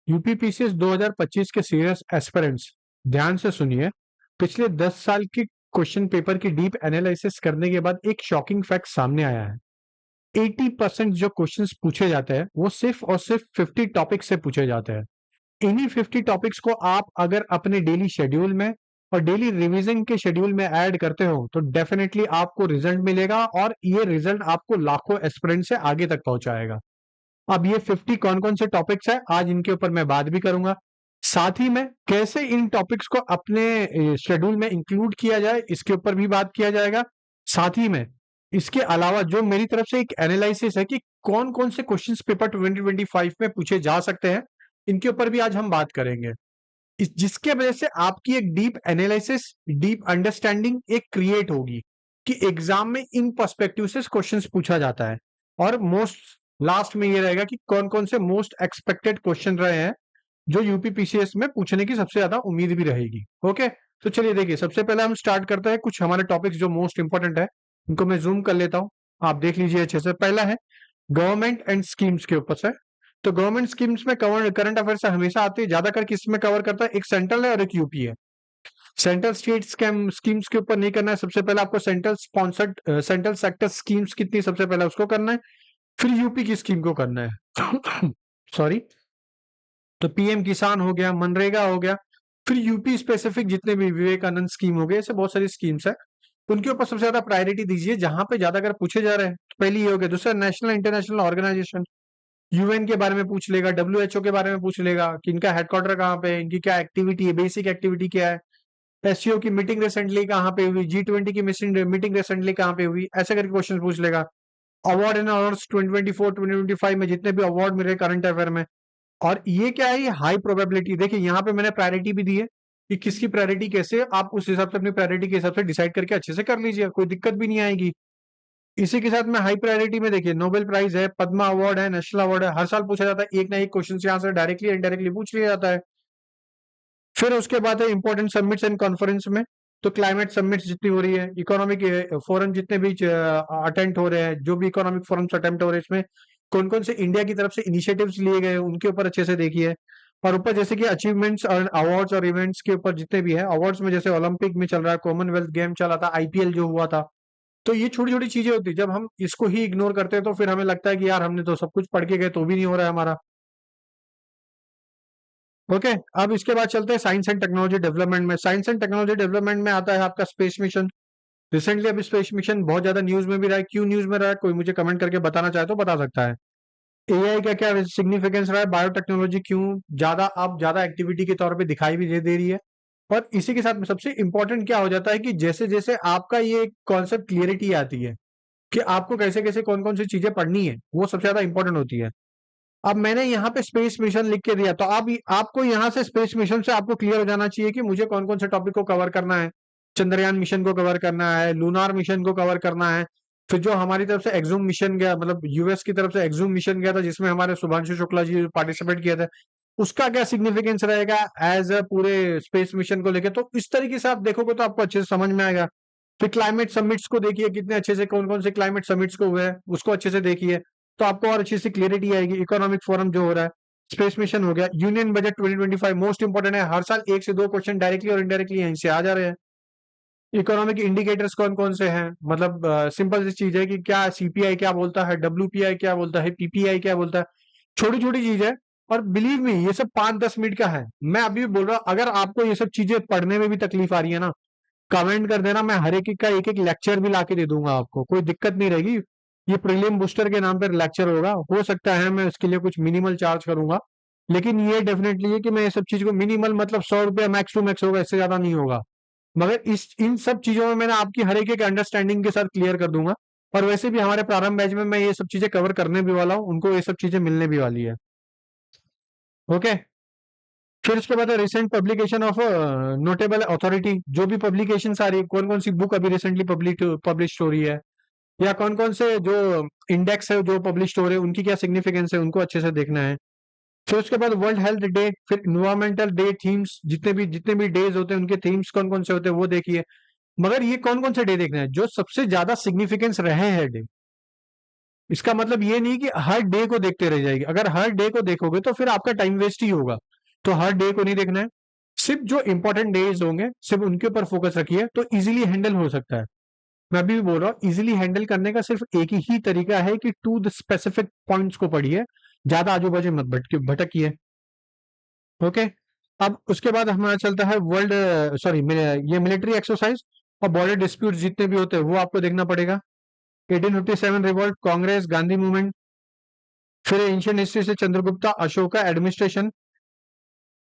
UPPCS 2025 के serious aspirants ध्यान से सुनिए। पिछले 10 साल की क्वेश्चन पेपर की डीप एनालिसिस करने के बाद एक शॉकिंग फैक्ट सामने आया है। 80% जो क्वेश्चंस पूछे जाते हैं वो सिर्फ और सिर्फ 50 टॉपिक से पूछे जाते हैं। इन्हीं 50 टॉपिक्स को आप अगर अपने डेली शेड्यूल में और डेली रिवीजन के शेड्यूल में ऐड करते हो तो डेफिनेटली आपको रिजल्ट मिलेगा और ये रिजल्ट आपको लाखों एस्पिरेंट से आगे तक पहुंचाएगा। अब ये 50 कौन कौन से टॉपिक्स है, आज इनके ऊपर मैं बात भी करूंगा। साथ ही में कैसे इन टॉपिक्स को अपने शेड्यूल में इंक्लूड किया जाए इसके ऊपर भी बात किया जाएगा। साथ ही में इसके अलावा जो मेरी तरफ से एक एनालिसिस है कि कौन कौन से क्वेश्चंस पेपर 2025 में पूछे जा सकते हैं, इनके ऊपर भी आज हम बात करेंगे। जिसके वजह से आपकी एक डीप एनालिसिस, डीप अंडरस्टैंडिंग एक क्रिएट होगी कि एग्जाम में इन पर्सपेक्टिव से क्वेश्चंस पूछा जाता है। और मोस्ट लास्ट में ये रहेगा कि कौन कौन से मोस्ट एक्सपेक्टेड क्वेश्चन रहे हैं जो यूपीपीसीएस में पूछने की सबसे ज्यादा उम्मीद भी रहेगी। ओके, तो चलिए देखिए, सबसे पहले हम स्टार्ट करते हैं कुछ हमारे टॉपिक्स जो मोस्ट इंपॉर्टेंट है, इनको मैं जूम कर लेता हूं, आप देख लीजिए अच्छे से। पहला है गवर्नमेंट एंड स्कीम्स के ऊपर से। तो गवर्नमेंट स्कीम्स में करंट अफेयर्स हमेशा आती है, ज्यादातर किस में कवर करता है, एक सेंट्रल है और एक यूपी है। सेंट्रल स्टेट स्कीम्स के ऊपर नहीं करना है, सबसे पहले आपको central sponsored central sector schemes कितनी सबसे पहले उसको करना है, फिर यूपी की स्कीम को करना है। सॉरी, तो पीएम किसान हो गया, मनरेगा हो गया, फिर यूपी स्पेसिफिक जितने भी विवेकानंद स्कीम हो गए, ऐसे बहुत सारी स्कीम्स है, उनके ऊपर सबसे ज्यादा प्रायोरिटी दीजिए जहां पे ज्यादा अगर पूछे जा रहे हैं। तो पहली ये हो गया। दूसरा, नेशनल इंटरनेशनल ऑर्गेनाइजेशन, यूएन के बारे में पूछ लेगा, डब्ल्यूएचओ के बारे में पूछ लेगा कि इनका हेडक्वार्टर कहाँ पे है, इनकी क्या एक्टिविटी है, बेसिक एक्टिविटी क्या है, एससीओ की मीटिंग रिसेंटली कहाँ पे हुई, G20 की मीटिंग रिसेंटली कहाँ पे हुई, ऐसे करके क्वेश्चन पूछ लेगा। अवार्ड एंड ऑनर्स 2024 2025 में जितने भी अवार्ड मिले करंट अफेयर में, और ये क्या है, ये हाई प्रोबेबिलिटी। देखिए यहाँ पे मैंने प्रायोरिटी भी दी है कि किसकी प्रायोरिटी कैसे, आप उस हिसाब से अपनी प्रायोरिटी के हिसाब से डिसाइड करके अच्छे से कर लीजिए, कोई दिक्कत भी नहीं आएगी। इसी के साथ में हाई प्रायोरिटी में देखिए, नोबेल प्राइज है, पद्मा अवार्ड है, नेशनल अवार्ड है, हर साल पूछा जाता है, एक ना एक क्वेश्चन यहाँ से डायरेक्टली इनडायरेक्टली पूछ लिया जाता है। फिर उसके बाद है इंपॉर्टेंट समिट्स एंड कॉन्फ्रेंस में, तो क्लाइमेट समिट्स जितनी हो रही है, इकोनॉमिक फोरम जितने भी अटेम्प्ट हो रहे हैं, जो भी इकोनॉमिक फोरम्स अटेम्प्ट हो रहे हैं, इसमें कौन कौन से इंडिया की तरफ से इनिशिएटिव्स लिए गए उनके ऊपर अच्छे से देखिए। और ऊपर जैसे कि अचीवमेंट्स और अवार्ड्स और इवेंट्स के ऊपर जितने भी है, अवार्ड्स में जैसे ओलंपिक में चल रहा है, कॉमनवेल्थ गेम चला था, आईपीएल जो हुआ था, तो ये छोटी छोटी चीजें होती है। जब हम इसको ही इग्नोर करते हैं तो फिर हमें लगता है कि यार हमने तो सब कुछ पढ़ के गए तो भी नहीं हो रहा है हमारा। ओके, अब इसके बाद चलते हैं साइंस एंड टेक्नोलॉजी डेवलपमेंट में। साइंस एंड टेक्नोलॉजी डेवलपमेंट में आता है आपका स्पेस मिशन। रिसेंटली अभी स्पेस मिशन बहुत ज्यादा न्यूज में भी रहा है। क्यों न्यूज में रहा है, कोई मुझे कमेंट करके बताना चाहे तो बता सकता है। एआई का क्या सिग्निफिकेंस रहा है, बायोटेक्नोलॉजी क्यों ज्यादा अब ज्यादा एक्टिविटी के तौर पे दिखाई भी दे रही है। और इसी के साथ में सबसे इंपॉर्टेंट क्या हो जाता है कि जैसे जैसे आपका ये कॉन्सेप्ट क्लियरिटी आती है कि आपको कैसे कैसे कौन कौन सी चीजें पढ़नी है, वो सबसे ज्यादा इंपॉर्टेंट होती है। अब मैंने यहाँ पे स्पेस मिशन लिख के दिया, तो आपको यहाँ से स्पेस मिशन से आपको क्लियर हो जाना चाहिए कि मुझे कौन कौन से टॉपिक को कवर करना है। चंद्रयान मिशन को कवर करना है, लूनार मिशन को कवर करना है, फिर जो हमारी तरफ से एक्सूम मिशन गया, मतलब यूएस की तरफ से एक्सूम मिशन गया था जिसमें हमारे शुभांशु शुक्ला जी पार्टिसिपेट किया था, उसका क्या सिग्निफिकेंस रहेगा एज अ पूरे स्पेस मिशन को लेकर। तो इस तरीके से आप देखोगे तो आपको अच्छे से समझ में आएगा। फिर क्लाइमेट समिट्स को देखिए, कितने अच्छे से कौन कौन से क्लाइमेट समिट्स को हुए हैं उसको अच्छे से देखिए, तो आपको और अच्छी सी क्लियरिटी आएगी। इकोनॉमिक फोरम जो हो रहा है, स्पेस मिशन हो गया, यूनियन बजट 2025 मोस्ट इंपोर्टेंट है, हर साल एक से दो क्वेश्चन डायरेक्टली और इनडायरेक्टली यहीं से आ जा रहे हैं। इकोनॉमिक इंडिकेटर्स कौन कौन से हैं, मतलब सिंपल सी चीज है कि क्या सीपीआई क्या बोलता है, डब्ल्यूपीआई क्या बोलता है, पीपीआई क्या बोलता है, छोटी छोटी चीज है। और बिलीव मी ये सब 5-10 मिनट का है। मैं अभी भी बोल रहा हूँ, अगर आपको ये सब चीजें पढ़ने में भी तकलीफ आ रही है ना, कमेंट कर देना, मैं हर एक का एक एक लेक्चर भी लाके दे दूंगा, आपको कोई दिक्कत नहीं रहेगी। ये प्रीलिम बूस्टर के नाम पर लेक्चर होगा, हो सकता है मैं उसके लिए कुछ मिनिमल चार्ज करूंगा, लेकिन ये डेफिनेटली है कि मैं ये सब चीज को मिनिमल मतलब 100 रुपया मैक्स टू मैक्स होगा, इससे ज्यादा नहीं होगा। मगर इस इन सब चीजों में मैंने आपकी हर एक अंडरस्टैंडिंग के साथ क्लियर कर दूंगा। और वैसे भी हमारे प्रारंभ बैच में मैं ये सब चीजें कवर करने भी वाला हूँ, उनको ये सब चीजें मिलने भी वाली है। ओके, फिर उसके बाद recent publication of notable authority, जो भी पब्लिकेशन आ रही है, कौन कौन सी बुक अभी रिसेंटली पब्लिश हो रही है, या कौन कौन से जो इंडेक्स है जो पब्लिश हो रहे हैं उनकी क्या सिग्निफिकेंस है, उनको अच्छे से देखना है। फिर उसके बाद वर्ल्ड हेल्थ डे, फिर इन्वायरमेंटल डे थीम्स, जितने भी डेज होते हैं उनके थीम्स कौन कौन से होते हैं वो देखिए। मगर ये कौन कौन से डे देखना है जो सबसे ज्यादा सिग्निफिकेंस रहे हैं डे, इसका मतलब ये नहीं कि हर डे को देखते रह जाएगी। अगर हर डे को देखोगे तो फिर आपका टाइम वेस्ट ही होगा। तो हर डे को नहीं देखना है, सिर्फ जो इंपॉर्टेंट डेज होंगे सिर्फ उनके ऊपर फोकस रखिए, तो इजीली हैंडल हो सकता है। मैं अभी भी बोल रहा हूँ, इजीली हैंडल करने का सिर्फ एक ही तरीका है कि टू द स्पेसिफिक पॉइंट्स को पढ़िए, ज्यादा आजू बाजू मत भटकिए। ओके, अब उसके बाद हमारा चलता है वर्ल्ड, सॉरी, ये मिलिट्री एक्सरसाइज और बॉर्डर डिस्प्यूट जितने भी होते हैं वो आपको देखना पड़ेगा। 1857 रिवॉल्ट, कांग्रेस, गांधी मूवमेंट, फिर एंशियंट हिस्ट्री से चंद्रगुप्ता, अशोका एडमिनिस्ट्रेशन।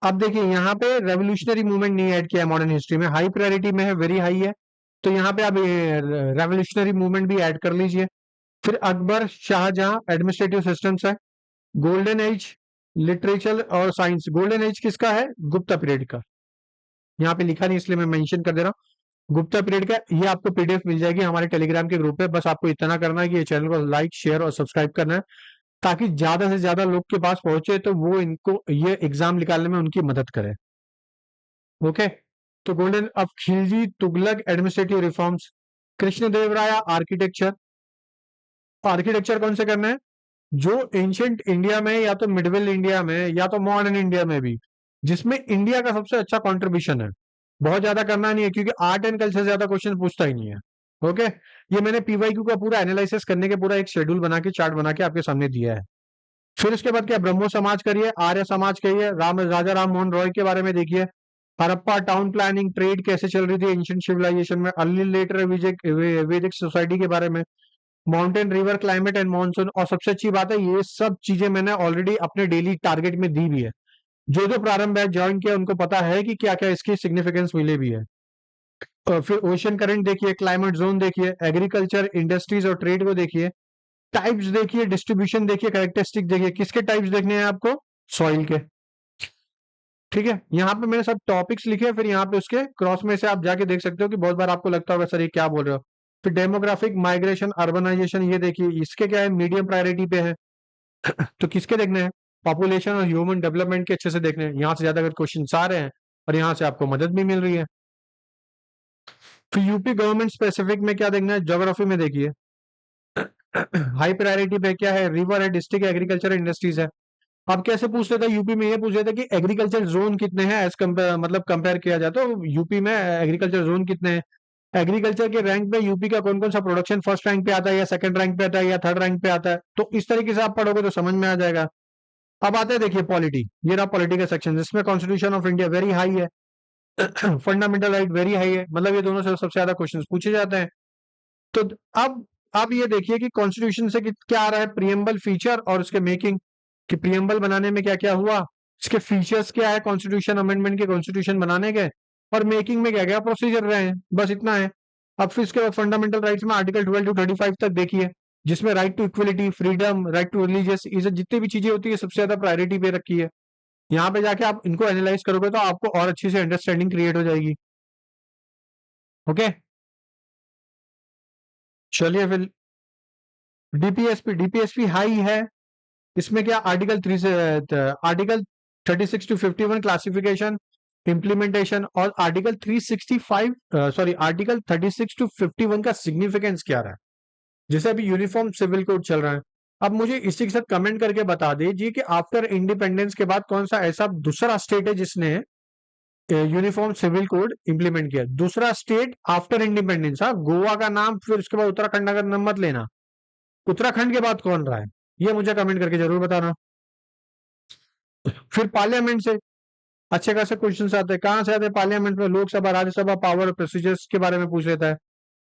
अब देखिए यहाँ पे रेवोल्यूशनरी मूवमेंट नहीं ऐड किया है मॉडर्न हिस्ट्री में, हाई प्रायोरिटी में है, वेरी हाई है, तो यहाँ पे आप रेवोल्यूशनरी मूवमेंट भी ऐड कर लीजिए। फिर अकबर, शाहजहां, एडमिनिस्ट्रेटिव सिस्टम्स है। गोल्डन एज, लिटरेचर और साइंस। गोल्डन एज किसका है? गुप्ता पीरियड का। यहाँ पे लिखा नहीं इसलिए मैं मेंशन कर दे रहा हूँ, गुप्ता पीरियड का। ये आपको पीडीएफ मिल जाएगी हमारे टेलीग्राम के ग्रुप पे। बस आपको इतना करना है कि ये चैनल को लाइक, शेयर और सब्सक्राइब करना है, ताकि ज्यादा से ज्यादा लोग के पास पहुंचे, तो वो इनको ये एग्जाम निकालने में उनकी मदद करे। ओके, तो गोल्डन। अब Khilji, Tughlaq, administrative reforms. Krishnadevaraya, architecture. Architecture कौन से करना है? जो एंशियंट इंडिया में या तो मिडवेल इंडिया में या तो मॉडर्न इंडिया में भी, जिसमें इंडिया का सबसे अच्छा कंट्रीब्यूशन है। बहुत ज्यादा करना नहीं है, क्योंकि आर्ट एंड कल्चर से ज्यादा क्वेश्चन पूछता ही नहीं है। ओके, ये मैंने पीवाईक्यू का पूरा एनालिसिस करने के पूरा एक शेड्यूल बना के, चार्ट बना के आपके सामने दिया है। फिर उसके बाद क्या, ब्रह्मो समाज करिए, आर्य समाज करिए, राजा राम मोहन रॉय के बारे में देखिए, हड़प्पा टाउन प्लानिंग, ट्रेड कैसे चल रही थी एंशियंट सिविलाइजेशन में, अर्ली लेटर वैदिक सोसाइटी के बारे में, mountain river climate and monsoon. और सबसे अच्छी बात है, ये सब चीजें मैंने ऑलरेडी अपने डेली टारगेट में दी भी है। जो जो प्रारंभ बैच ज्वाइन किया उनको पता है कि क्या क्या इसकी सिग्निफिकेंस मिले भी है। फिर ओशन करंट देखिए, क्लाइमेट जोन देखिए, एग्रीकल्चर, इंडस्ट्रीज और ट्रेड को देखिए, टाइप्स देखिए, डिस्ट्रीब्यूशन देखिए, कैरेक्टरिस्टिक देखिए। किसके टाइप्स देखने हैं आपको? सॉइल के। ठीक है, यहाँ पे मैंने सब टॉपिक्स लिखे हैं, फिर यहाँ पे उसके क्रॉस में से आप जाके देख सकते हो कि बहुत बार आपको लगता होगा सर ये क्या बोल रहे हो। फिर डेमोग्राफिक, माइग्रेशन, अर्बनाइजेशन, ये देखिए, इसके क्या है, मीडियम प्रायोरिटी पे है। तो किसके देखने हैं? पॉपुलेशन और ह्यूमन डेवलपमेंट के अच्छे से देखने हैं। यहाँ से ज्यादा अगर क्वेश्चन आ रहे हैं और यहाँ से आपको मदद भी मिल रही है। फिर यूपी गवर्नमेंट स्पेसिफिक में क्या देखना है? ज्योग्राफी में देखिए, हाई प्रायोरिटी पे क्या है? रिवर है, डिस्ट्रिक्ट, एग्रीकल्चर, इंडस्ट्रीज है। अब कैसे पूछ लेता है यूपी में? ये पूछ लेता कि एग्रीकल्चर जोन कितने हैं, एज कंपेयर, मतलब कंपेयर किया जाए तो यूपी में एग्रीकल्चर जोन कितने हैं। एग्रीकल्चर के रैंक में यूपी का कौन कौन सा प्रोडक्शन फर्स्ट रैंक पे आता है, या सेकंड रैंक पे आता है, या थर्ड रैंक पे आता है। तो इस तरीके से आप पढ़ोगे तो समझ में आ जाएगा। अब आते हैं, देखिए पॉलिटी, ये रहा पॉलिटी का सेक्शन, जिसमें constitution of India very high है, फंडामेंटल राइट वेरी हाई है, मतलब ये दोनों से सबसे ज्यादा क्वेश्चन पूछे जाते हैं। तो अब ये देखिए कि कॉन्स्टिट्यूशन से क्या आ रहा है, प्रियम्बल, फीचर और उसके मेकिंग, कि प्रियम्बल बनाने में क्या क्या हुआ, इसके फीचर्स क्या है कॉन्स्टिट्यूशन अमेंडमेंट के, कॉन्स्टिट्यूशन बनाने के, और मेकिंग में क्या क्या प्रोसीजर रहे हैं, बस इतना है। अब फिर इसके बाद फंडामेंटल राइट्स में आर्टिकल 12 टू 35 तक देखिए, जिसमें right to equality, freedom, right to religious, ये जितनी भी चीजें होती है सबसे ज्यादा प्रायोरिटी पे रखी है। यहाँ पे जाके आप इनको एनालाइज करोगे तो आपको और अच्छी से अंडरस्टैंडिंग क्रिएट हो जाएगी। ओके, चलिए फिर डीपीएसपी हाई है। इसमें क्या, आर्टिकल 3 से आर्टिकल 36 टू 51 क्लासिफिकेशन, इम्प्लीमेंटेशन, और आर्टिकल 365, सॉरी, आर्टिकल 36 टू 51 का सिग्निफिकेंस क्या रहा है। जैसे अभी यूनिफॉर्म सिविल कोड चल रहा है, अब मुझे इसी के साथ कमेंट करके बता दीजिए कि आफ्टर इंडिपेंडेंस के बाद कौन सा ऐसा दूसरा स्टेट है जिसने यूनिफॉर्म सिविल कोड इंप्लीमेंट किया। दूसरा स्टेट आफ्टर इंडिपेंडेंस, हाँ, गोवा का नाम, फिर उसके बाद उत्तराखंड का नाम मत लेना। उत्तराखंड के बाद कौन रहा है, ये मुझे कमेंट करके जरूर बताना। फिर पार्लियामेंट से अच्छे खासे क्वेश्चन आते हैं। कहाँ से आते हैं? पार्लियामेंट में, लोकसभा, राज्यसभा, पावर, प्रोसीजर्स के बारे में पूछ लेता है।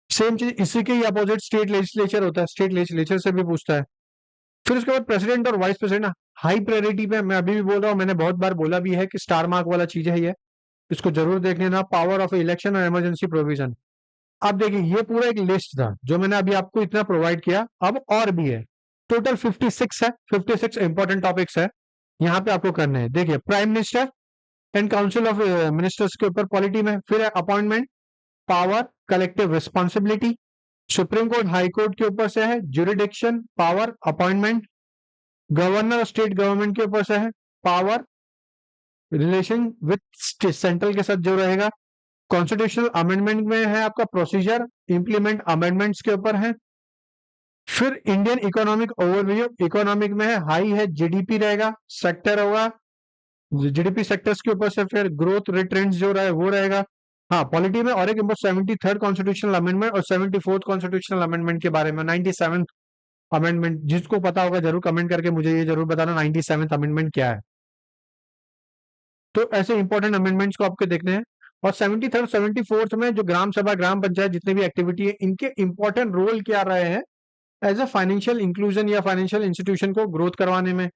सेम चीज इसी के ही अपोजिट स्टेट लेजिस्लेचर होता है, स्टेट लेजिस्लेचर से भी पूछता है। फिर उसके बाद प्रेसिडेंट और वाइस प्रेसिडेंट हाई प्रायोरिटी पे, मैं अभी भी बोल रहा हूँ, मैंने बहुत बार बोला भी है कि स्टार मार्क वाला चीज है ये, इसको जरूर देख लेना। पावर ऑफ इलेक्शन और इमरजेंसी प्रोविजन। अब देखिए, ये पूरा एक लिस्ट था जो मैंने अभी आपको इतना प्रोवाइड किया, अब और भी है। टोटल 56 है, 56 इंपॉर्टेंट टॉपिक्स है, यहाँ पे आपको करने हैं। देखिए, prime minister and council of ministers के ऊपर पॉलिटी में, फिर है appointment, power, collective responsibility. Supreme court, high court के ऊपर से है, jurisdiction, power, appointment. Governor, state government के ऊपर से है, पावर, रिलेशन विथ सेंट्रल के साथ जो रहेगा। कॉन्स्टिट्यूशनल अमेंडमेंट में है आपका प्रोसीजर, इंप्लीमेंट अमेंडमेंट्स के ऊपर है। फिर इंडियन इकोनॉमिक ओवरव्यू, इकोनॉमिक में है हाई है जीडीपी रहेगा, सेक्टर होगा जीडीपी सेक्टर्स के ऊपर से, फिर ग्रोथ रेट ट्रेंड्स जो रहे वो रहेगा। हाँ, पॉलिटी में और एक 73rd कॉन्स्टिट्यूशनल अमेंडमेंट और 74th कॉन्स्टिट्यूशनल अमेंडमेंट के बारे में, 97th अमेंडमेंट, जिसको पता होगा जरूर कमेंट करके मुझे ये जरूर बताना 97th अमेंडमेंट क्या है। तो ऐसे इंपॉर्टेंट अमेंडमेंट्स को आपको देखने हैं। और 73rd 74th में जो ग्राम सभा ग्राम पंचायत जितने भी एक्टिविटी है, इनके इंपॉर्टेंट रोल क्या रहे हैं एज अ फाइनेंशियल इंक्लूजन या फाइनेंशियल इंस्टीट्यूशन को ग्रोथ करवाने में,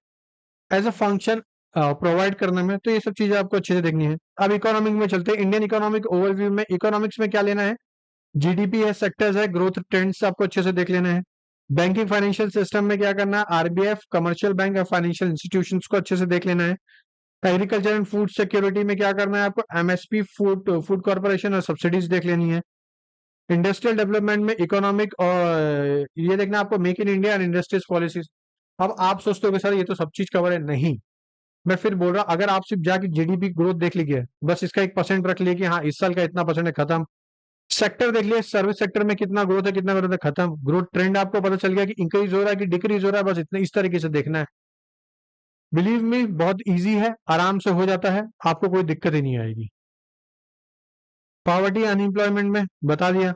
एज अ फंक्शन प्रोवाइड करने में। तो ये सब चीजें आपको अच्छे से देखनी है। अब इकोनॉमिक में चलते हैं। इंडियन इकोनॉमिक ओवरव्यू में इकोनॉमिक्स में क्या लेना है, जीडीपी है, सेक्टर्स है, ग्रोथ ट्रेंड्स आपको अच्छे से देख लेना है। बैंकिंग फाइनेंशियल सिस्टम में क्या करना है, आरबीएफ, कमर्शियल बैंक और फाइनेंशियल इंस्टीट्यूशंस को अच्छे से देख लेना है। एग्रीकल्चर एंड फूड सिक्योरिटी में क्या करना है आपको, एमएसपी, फूड कॉर्पोरेशन और सब्सिडीज देख लेनी है। इंडस्ट्रियल डेवलपमेंट में इकोनॉमिक और ये देखना आपको make in India and industries policies. अब आप सोचते हो कि सर ये तो सब चीज कवर है, नहीं, मैं फिर बोल रहा, अगर आप सिर्फ जाके जीडीपी ग्रोथ देख लीजिए, बस इसका 1% रख लिए कि हाँ इस साल का इतना परसेंट है, खत्म। सेक्टर देख लिए, सर्विस सेक्टर में कितना ग्रोथ है, कितना ग्रोथ है, खत्म। ग्रोथ ट्रेंड आपको पता चल गया कि इंक्रीज हो रहा है कि डिक्रीज हो रहा है, बस इतने इस तरीके से देखना है। बिलीव मी, बहुत इजी है, आराम से हो जाता है, आपको कोई दिक्कत ही नहीं आएगी। पॉवर्टी अनएम्प्लॉयमेंट में बता दिया।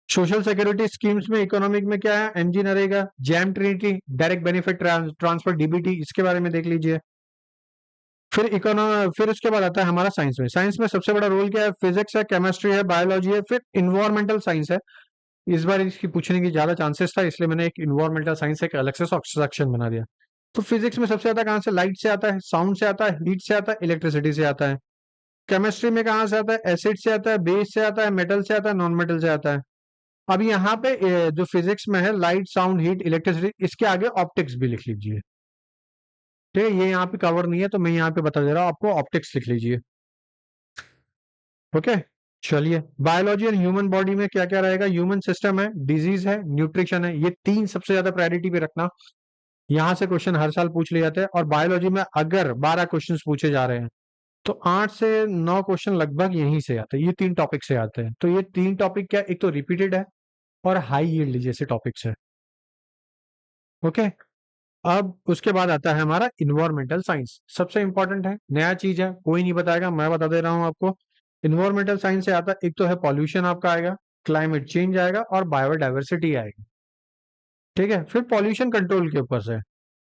सोशल सिक्योरिटी स्कीम्स में इकोनॉमिक में क्या है, MG NREGA, jam Trinity, direct benefit transfer DBT, इसके बारे में देख लीजिए। फिर उसके बाद आता है हमारा साइंस में। साइंस में सबसे बड़ा रोल क्या है, फिजिक्स है, केमिस्ट्री है, बायोलॉजी है, फिर इन्वायरमेंटल साइंस है। इस बार इसकी पूछने की ज्यादा चांसेस था, इसलिए मैंने एक इन्वायरमेंटल साइंस एक अलग से सेक्शन बना दिया। तो फिजिक्स में सबसे ज्यादा कहाँ से, लाइट से आता है, साउंड से आता है, हीट से आता है, इलेक्ट्रिसिटी से आता है। केमिस्ट्री में कहाँ से आता है, एसिड से आता है, बेस से आता है, मेटल से आता है, नॉन मेटल से आता है। अब यहाँ पे जो फिजिक्स में है, लाइट, साउंड, हीट, इलेक्ट्रिसिटी, इसके आगे ऑप्टिक्स भी लिख लीजिए। ठीक है, ये यहाँ पे कवर नहीं है तो मैं यहाँ पे बता दे रहा हूँ आपको, ऑप्टिक्स लिख लीजिए। ओके, चलिए। बायोलॉजी एंड ह्यूमन बॉडी में क्या क्या रहेगा, ह्यूमन सिस्टम है, डिजीज है, न्यूट्रिशन है, ये तीन सबसे ज्यादा प्रायोरिटी पे रखना। यहाँ से क्वेश्चन हर साल पूछ लिए जाते हैं। और बायोलॉजी में अगर 12 क्वेश्चन पूछे जा रहे हैं तो 8 से 9 क्वेश्चन लगभग यहीं से आते हैं, ये तीन टॉपिक से आते हैं। तो ये तीन टॉपिक क्या, एक तो रिपीटेड है और हाई यील्ड जैसे टॉपिक्स है। ओके, अब उसके बाद आता है हमारा इन्वायरमेंटल साइंस, सबसे इंपॉर्टेंट है, नया चीज है, कोई नहीं बताएगा, मैं बता दे रहा हूँ आपको। इन्वायरमेंटल साइंस से आता है, एक तो है पॉल्यूशन आपका आएगा, क्लाइमेट चेंज आएगा और बायोडाइवर्सिटी आएगी। ठीक है, फिर पॉल्यूशन कंट्रोल के ऊपर से,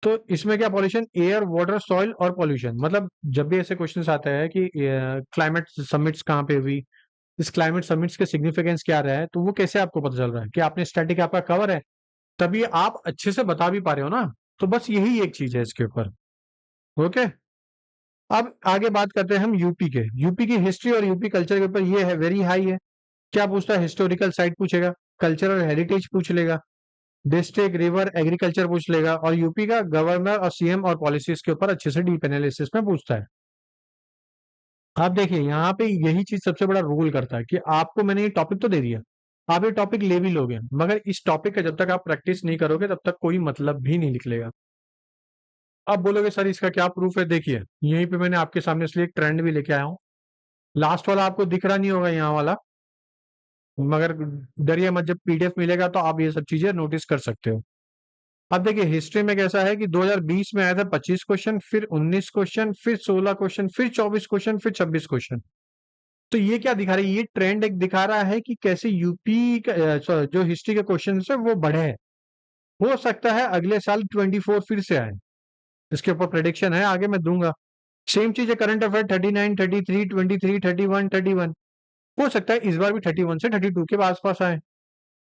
तो इसमें क्या, पॉल्यूशन, एयर, वाटर, सॉइल और पॉल्यूशन। मतलब जब भी ऐसे क्वेश्चंस आते हैं कि क्लाइमेट समिट्स कहाँ पे हुई, इस क्लाइमेट समिट्स के सिग्निफिकेंस क्या रहा है, तो वो कैसे आपको पता चल रहा है कि आपने स्टैटिक आपका कवर है, तभी आप अच्छे से बता भी पा रहे हो ना। तो बस यही एक चीज है इसके ऊपर। ओके, अब आगे बात करते हैं हम यूपी के। यूपी की हिस्ट्री और यूपी कल्चर के ऊपर ये है, वेरी हाई है। क्या पूछता है, हिस्टोरिकल साइट पूछेगा, कल्चरल हेरिटेज पूछ लेगा, डिस्ट्रिक्ट, रिवर, एग्रीकल्चर पूछ लेगा, और यूपी का गवर्नर और सीएम और पॉलिसीज के ऊपर अच्छे से डीप एनालिसिस में पूछता है। आप देखिए यहाँ पे यही चीज सबसे बड़ा रोल करता है कि आपको मैंने ये टॉपिक तो दे दिया, आप ये टॉपिक ले भी लोगे, मगर इस टॉपिक का जब तक आप प्रैक्टिस नहीं करोगे तब तक कोई मतलब भी नहीं निकलेगा। आप बोलोगे सर इसका क्या प्रूफ है, देखिए यहीं पे मैंने आपके सामने इसलिए एक ट्रेंड भी लेके आया हूँ। लास्ट वाला आपको दिख रहा नहीं होगा यहाँ वाला, मगर डरिए मत, जब पीडीएफ मिलेगा तो आप ये सब चीजें नोटिस कर सकते हो। अब देखिए हिस्ट्री में कैसा है कि 2020 में आया था 25 क्वेश्चन, फिर 19 क्वेश्चन, फिर 16 क्वेश्चन, फिर 24 क्वेश्चन, फिर 26 क्वेश्चन। तो ये क्या दिखा रहा है, ये ट्रेंड एक दिखा रहा है कि कैसे यूपी जो हिस्ट्री के क्वेश्चन है वो बढ़े हैं। हो सकता है अगले साल 24 फिर से आए, इसके ऊपर प्रेडिक्शन है, आगे मैं दूंगा। सेम चीज है करंट अफेयर, 39, 33, 23, 31, 31। हो सकता है इस बार भी 31 से 32 के आसपास आए।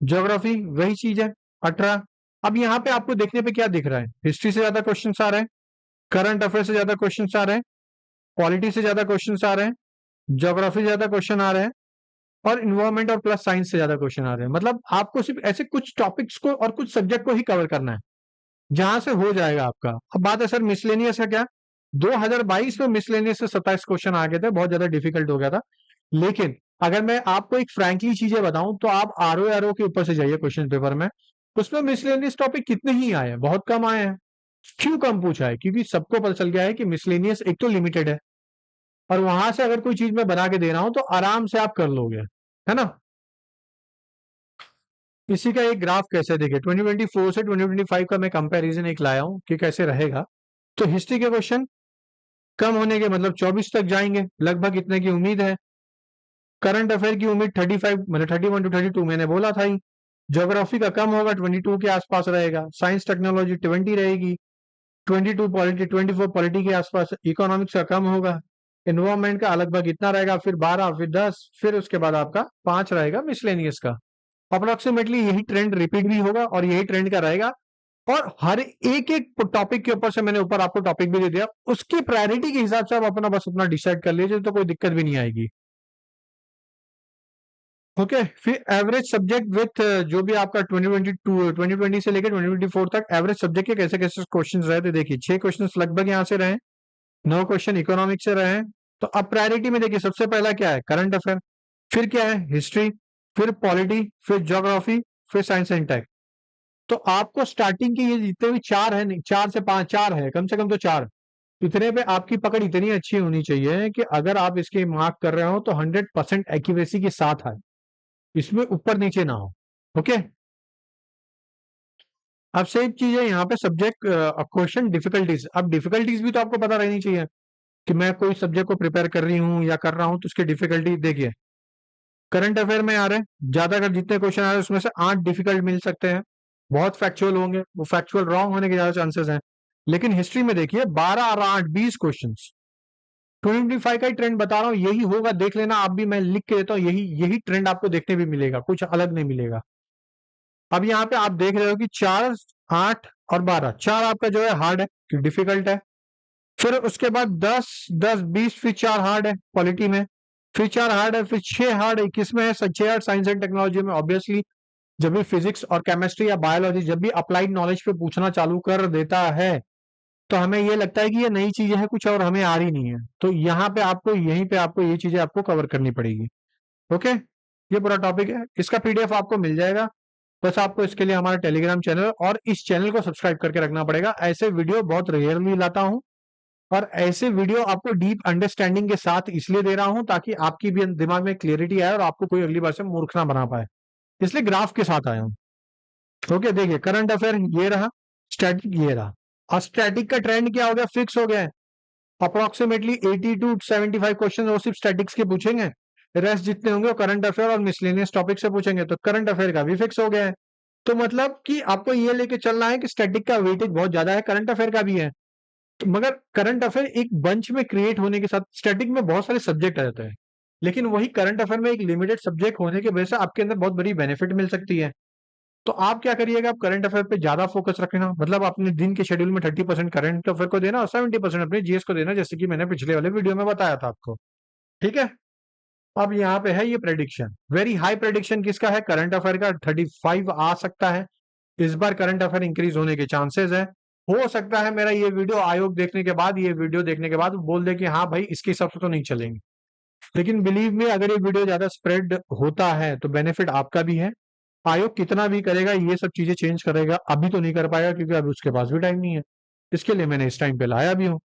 ज्योग्राफी वही चीज है, 18। अब यहाँ पे आपको देखने पे क्या दिख रहा है, हिस्ट्री से ज्यादा क्वेश्चन आ रहे हैं, करंट अफेयर से ज्यादा क्वेश्चन आ रहे हैं, पॉलिटी से ज्यादा क्वेश्चन आ रहे हैं, ज्योग्राफी से ज्यादा क्वेश्चन आ रहे हैं, और इन्वायरमेंट और प्लस साइंस से ज्यादा क्वेश्चन आ रहे हैं। मतलब आपको सिर्फ ऐसे कुछ टॉपिक्स को और कुछ सब्जेक्ट को ही कवर करना है, जहां से हो जाएगा आपका। अब बात है सर मिसलेनियस का क्या, 2022 में मिसलेनियस से 27 क्वेश्चन आ गए थे, बहुत ज्यादा डिफिकल्ट हो गया था। लेकिन अगर मैं आपको एक फ्रैंकली चीजें बताऊं तो आप आरओ के ऊपर से जाइए क्वेश्चन पेपर में, उसमें मिसलेनियस टॉपिक कितने ही आए हैं, बहुत कम आए हैं। क्यों कम पूछा है, क्योंकि सबको पता चल गया है कि मिसलेनियस एक तो लिमिटेड है, और वहां से अगर कोई चीज मैं बना के दे रहा हूं तो आराम से आप कर लोगे, है ना। इसी का एक ग्राफ कैसे देखे, 2024 से 2025 का मैं कंपैरिजन एक लाया हूं कि कैसे रहेगा। तो हिस्ट्री के क्वेश्चन कम होने के मतलब 24 तक जाएंगे, लगभग इतने की उम्मीद है। करंट अफेयर की उम्मीद 35 मतलब 31 टू 32 मैंने बोला था ही। ज्योग्राफी का कम होगा, 22 के आसपास रहेगा। साइंस टेक्नोलॉजी 20 रहेगी, 22 पॉलिटी, 24 पॉलिटी के आसपास। इकोनॉमिक्स का कम होगा। एनवायरमेंट का लगभग इतना रहेगा, फिर 12, फिर 10, फिर उसके बाद आपका 5 रहेगा मिसलेनियस का। अप्रोक्सीमेटली यही ट्रेंड रिपीट भी होगा और यही ट्रेंड का रहेगा। और हर एक एक टॉपिक के ऊपर से मैंने ऊपर आपको टॉपिक भी दे दिया, उसकी प्रायोरिटी के हिसाब से आप अपना बस अपना डिसाइड कर लीजिए, तो कोई दिक्कत भी नहीं आएगी। ओके, फिर एवरेज सब्जेक्ट विथ जो भी आपका 2020 से लेकर 2024 तक एवरेज सब्जेक्ट के कैसे कैसे क्वेश्चन रहे थे, देखिए 6 क्वेश्चन लगभग यहाँ से रहे, 9 क्वेश्चन इकोनॉमिक से रहे। तो अब प्रायोरिटी में देखिए सबसे पहला क्या है, करंट अफेयर, फिर क्या है हिस्ट्री, फिर पॉलिटी, फिर ज्योग्राफी, फिर साइंस एंड टेक। तो आपको स्टार्टिंग की ये जितने भी 4 है, नहीं 4 से 5, 4 है कम से कम, तो 4 इतने पे आपकी पकड़ इतनी अच्छी होनी चाहिए कि अगर आप इसके मार्क कर रहे हो तो 100% एक्यूरेसी के साथ आए, इसमें ऊपर नीचे ना हो। ओके, अब सेम चीज है यहाँ पे सब्जेक्ट क्वेश्चन डिफिकल्टीज। अब डिफिकल्टीज भी तो आपको पता रहनी चाहिए कि मैं कोई सब्जेक्ट को प्रिपेयर कर रही हूँ या कर रहा हूँ तो उसकी डिफिकल्टी देखिए। करंट अफेयर में आ रहे हैं ज्यादातर जितने क्वेश्चन आ रहे हैं उसमें से 8 डिफिकल्ट मिल सकते हैं, बहुत फैक्चुअल होंगे, वो फैक्चुअल रॉन्ग होने के ज्यादा चांसेस हैं। लेकिन हिस्ट्री में देखिए 12 और 8 20 क्वेश्चन, 25 का ही ट्रेंड बता रहा हूँ, यही होगा, देख लेना आप भी, मैं लिख के देता हूँ, यही यही ट्रेंड आपको देखने भी मिलेगा, कुछ अलग नहीं मिलेगा। अब यहाँ पे आप देख रहे हो कि 4, 8 और 12, 4 आपका जो है हार्ड है, डिफिकल्ट है। फिर उसके बाद 10, 10, 20, फिर 4 हार्ड है पॉलिटी में, फिर 4 हार्ड है, फिर 6 हार्ड है, किसमें है, 6 हार्ड साइंस एंड टेक्नोलॉजी में। ऑब्वियसली जब भी फिजिक्स और केमिस्ट्री या बायोलॉजी जब भी अप्लाइड नॉलेज पे पूछना चालू कर देता है तो हमें ये लगता है कि ये नई चीजें हैं कुछ और हमें आ रही नहीं है, तो यहाँ पे आपको यहीं पे आपको ये चीजें आपको कवर करनी पड़ेगी। ओके, ये पूरा टॉपिक है, इसका पीडीएफ आपको मिल जाएगा। बस आपको इसके लिए हमारा टेलीग्राम चैनल और इस चैनल को सब्सक्राइब करके रखना पड़ेगा। ऐसे वीडियो बहुत रेयरली लाता हूँ और ऐसे वीडियो आपको डीप अंडरस्टैंडिंग के साथ इसलिए दे रहा हूं ताकि आपकी भी दिमाग में क्लियरिटी आए और आपको कोई अगली बार से मूर्ख ना बना पाए, इसलिए ग्राफ के साथ आया हूं। ओके, देखिए करंट अफेयर ये रहा, स्टैटिक ये रहा। और स्टैटिक का ट्रेंड क्या हो गया, फिक्स हो गया है। अप्रोक्सीमेटली 80 टू 75 क्वेश्चन वो सिर्फ स्टैटिक्स के पूछेंगे, रेस्ट जितने होंगे वो करंट अफेयर और मिसलेनियस टॉपिक से पूछेंगे। तो करंट अफेयर का भी फिक्स हो गया है। तो मतलब कि आपको ये लेके चलना है कि स्टैटिक का वेटेज बहुत ज्यादा है, करंट अफेयर का भी है। तो मगर करंट अफेयर एक बंच में क्रिएट होने के साथ स्टैटिक में बहुत सारे सब्जेक्ट आ जाते हैं, लेकिन वही करंट अफेयर में एक लिमिटेड सब्जेक्ट होने की वजह से आपके अंदर बहुत बड़ी बेनिफिट मिल सकती है। तो आप क्या करिएगा, आप करंट अफेयर पे ज्यादा फोकस रखना, मतलब अपने दिन के शेड्यूल में 30% करंट अफेयर को देना और 70% अपने जीएस को देना, जैसे कि मैंने पिछले वाले वीडियो में बताया था आपको। ठीक है, अब यहाँ पे है ये प्रेडिक्शन, वेरी हाई प्रेडिक्शन किसका है, करंट अफेयर का 35 आ सकता है। इस बार करंट अफेयर इंक्रीज होने के चांसेस है। हो सकता है मेरा ये वीडियो आयोग देखने के बाद, ये वीडियो देखने के बाद बोल दे कि हाँ भाई इसके हिसाब से तो नहीं चलेंगे, लेकिन बिलीव में अगर ये वीडियो ज्यादा स्प्रेड होता है तो बेनिफिट आपका भी है। आयोग कितना भी करेगा ये सब चीजें चेंज करेगा, अभी तो नहीं कर पाएगा क्योंकि अभी उसके पास भी टाइम नहीं है, इसके लिए मैंने इस टाइम पे लाया भी हूँ।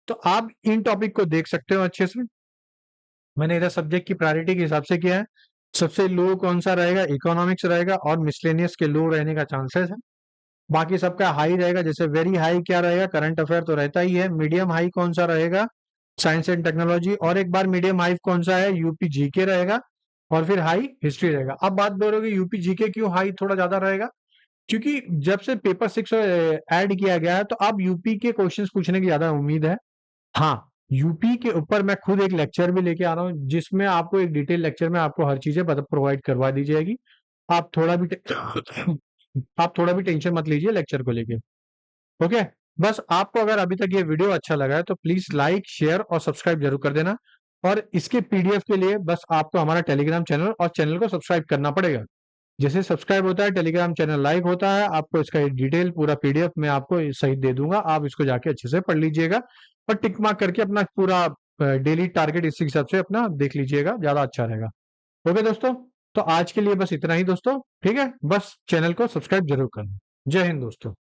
तो आप इन टॉपिक को देख सकते हो अच्छे से। मैंने इधर सब्जेक्ट की प्रायोरिटी के हिसाब से किया है। सबसे लो कौन सा रहेगा, इकोनॉमिक्स रहेगा और मिसलेनियस के लो रहने का चांसेस है। बाकी सबका हाई रहेगा, जैसे वेरी हाई क्या रहेगा, करंट अफेयर तो रहता ही है। मीडियम हाई कौन सा रहेगा, साइंस एंड टेक्नोलॉजी, और एक बार मीडियम हाई कौन सा है, यूपी जीके रहेगा, और फिर हाई हिस्ट्री रहेगा। अब बात बोलोगे यूपी जीके क्यों हाई थोड़ा ज्यादा रहेगा, क्योंकि जब से पेपर 6 ऐड किया गया है तो अब यूपी के क्वेश्चंस पूछने की ज्यादा उम्मीद है। हाँ, यूपी के ऊपर मैं खुद एक लेक्चर भी लेके आ रहा हूँ जिसमें आपको एक डिटेल लेक्चर में आपको हर चीजें प्रोवाइड करवा दी जाएगी। आप थोड़ा भी आप थोड़ा भी टेंशन मत लीजिए लेक्चर को लेके। ओके, बस आपको अगर अभी तक ये वीडियो अच्छा लगा है तो प्लीज लाइक शेयर और सब्सक्राइब जरूर कर देना। और इसके पीडीएफ के लिए बस आपको हमारा टेलीग्राम चैनल और चैनल को सब्सक्राइब करना पड़ेगा। जैसे सब्सक्राइब होता है टेलीग्राम चैनल लाइक होता है, आपको इसका डिटेल पूरा पीडीएफ मैं आपको सहित दे दूंगा, आप इसको जाके अच्छे से पढ़ लीजिएगा और टिक मार्क करके अपना पूरा डेली टारगेट इस हिसाब से अपना देख लीजिएगा, ज्यादा अच्छा रहेगा। ओके दोस्तों, तो आज के लिए बस इतना ही दोस्तों, ठीक है, बस चैनल को सब्सक्राइब जरूर करना। जय हिंद दोस्तों।